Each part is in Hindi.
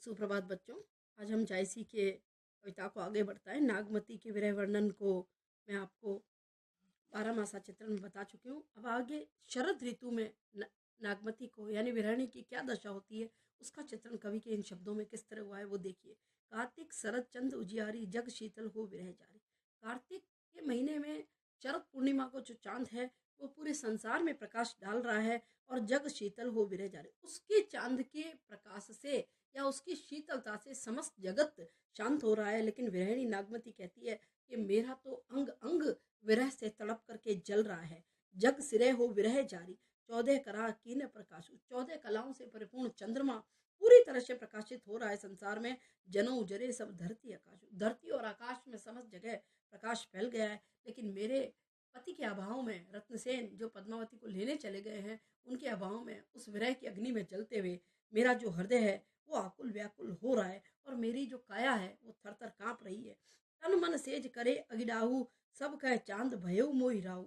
सुप्रभात बच्चों। आज हम जायसी के कविता को आगे बढ़ताएं। नागमती के विरह वर्णन को मैं आपको 12 मासा चित्रण में बता चुकी हूँ। अब आगे शरद ऋतु में नागमती को यानी विरहिणी की क्या दशा होती है उसका चित्रण कवि के इन शब्दों में किस तरह हुआ है वो देखिए। कार्तिक शरद चंद उजियारी जग शीतल हो विरह जारी। कार्तिक के महीने में शरद पूर्णिमा को जो चांद है वो पूरे संसार में प्रकाश डाल रहा है और जग शीतल हो विरह जारी। उसके चांद के प्रकाश से या उसकी शीतलता से समस्त जगत शांत हो रहा है। लेकिन विरहिणी नागमती कहती है कि मेरा तो अंग अंग विरह से तड़प करके जल रहा है। जग सिरे हो विरह जारी 14 करा कीन प्रकाश। 14 कलाओं से परिपूर्ण चंद्रमा पूरी तरह से प्रकाशित हो रहा है संसार में। जनऊ जरे सब धरती आकाश। धरती और आकाश में समस्त जगह प्रकाश फैल गया है। लेकिन मेरे पति के अभाव में रत्नसेन जो पद्मावती को लेने चले गए हैं उनके अभाव में उस विरह की अग्नि में जलते हुए मेरा जो हृदय है वो आकुल व्याकुल हो रहा है और मेरी जो काया है वो थर थर कांप रही है। तन मन सेज करे अगिडाहू सब कह चांद भयो मोहि राहू।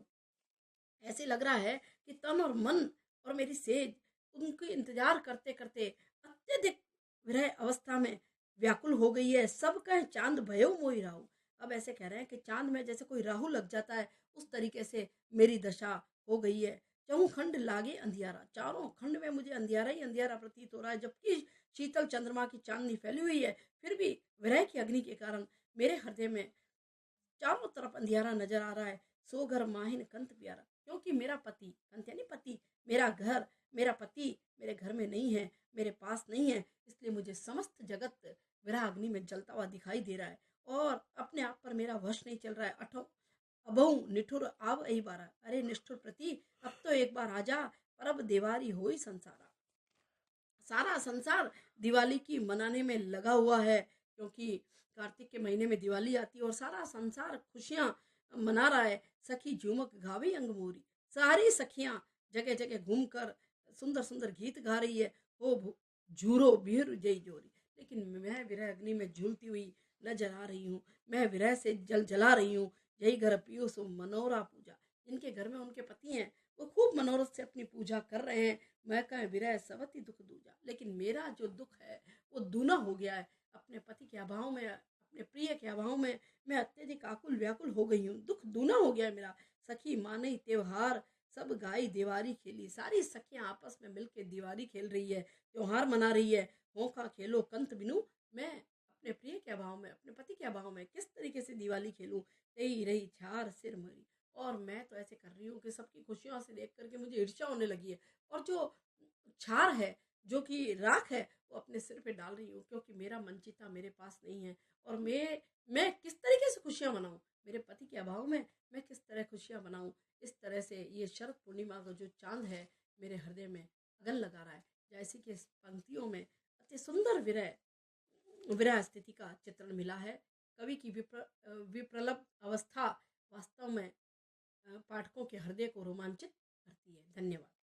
ऐसे लग रहा है कि तन और मन और मेरी सेज उनके इंतजार करते करते अत्यधिक विरह अवस्था में व्याकुल हो गई है। सब कह चांद भयो मोहि राहू। अब ऐसे कह रहे हैं कि चांद में जैसे कोई राहु लग जाता है उस तरीके से मेरी दशा हो गई है। चौं खंड लागे अंधियारा। चारों खंड में मुझे अंधियारा ही अंधियारा प्रतीत हो रहा है। जबकि शीतल चंद्रमा की चांदनी फैली हुई है फिर भी विरह की अग्नि के कारण मेरे हृदय में चारों तरफ अंधियारा नजर आ रहा है। सो घर माहिन कंत प्यारा। क्योंकि मेरा पति, कंत यानी पति, मेरा घर, मेरा पति मेरे घर में नहीं है, मेरे पास नहीं है, इसलिए मुझे समस्त जगत विरह अग्नि में जलता हुआ दिखाई दे रहा है और अपने आप पर मेरा वश नहीं चल रहा है। अठो अबहु निठुर आव आई बारा। अरे निष्ठुर प्रति अब तो एक बार आजा, परब देवारी हो ही संसारा। सारा संसार दिवाली की मनाने में लगा हुआ है क्योंकि कार्तिक के महीने में दिवाली आती है और सारा संसार खुशियां मना रहा है। सखी झूमक गावी अंगमोरी। सारी सखियां जगह जगह घूमकर सुंदर सुंदर गीत गा रही है। हो झूरो बिहर जय जोरी। लेकिन मैं विरह अग्नि में झूलती हुई नजर आ रही हूँ। मैं विरह से जल जला रही हूँ। यही घर पियो सो मनोरा पूजा। जिनके घर में उनके पति हैं वो खूब मनोरथ से अपनी पूजा कर रहे हैं। मैं कह विरह सवती दुख दूजा। लेकिन मेरा जो दुख है वो दूना हो गया है। अपने पति के अभाव में, अपने प्रिय के अभाव में मैं अत्यधिक आकुल व्याकुल हो गई हूँ। दुख दूना हो गया है मेरा। सखी माने त्योहार सब गाई दिवारी खेली। सारी सखियां आपस में मिलकर दिवाली खेल रही है, त्योहार मना रही है। होका खेलो कंत बिनु। मैं अपने प्रिय के अभाव में, अपने पति के अभाव में किस तरीके से दिवाली खेलूं। तेई रही छार सिर मरी। और मैं तो ऐसे कर रही हूँ कि सबकी खुशियों से देख करके मुझे ईर्ष्या होने लगी है और जो छार है, जो कि राख है, वो अपने सिर पे डाल रही हूँ क्योंकि मेरा मनचिता मेरे पास नहीं है। और मैं किस तरीके से खुशियां मनाऊं। मेरे पति के अभाव में मैं किस तरह खुशियां मनाऊं। इस तरह से ये शरद पूर्णिमा का जो चांद है मेरे हृदय में अगन लगा रहा है। जैसे कि इस पंक्तियों में अति सुंदर विरह विरह स्थिति का चित्रण मिला है। कवि की विप्रलब्ध अवस्था वास्तव में पाठकों के हृदय को रोमांचित करती है। धन्यवाद।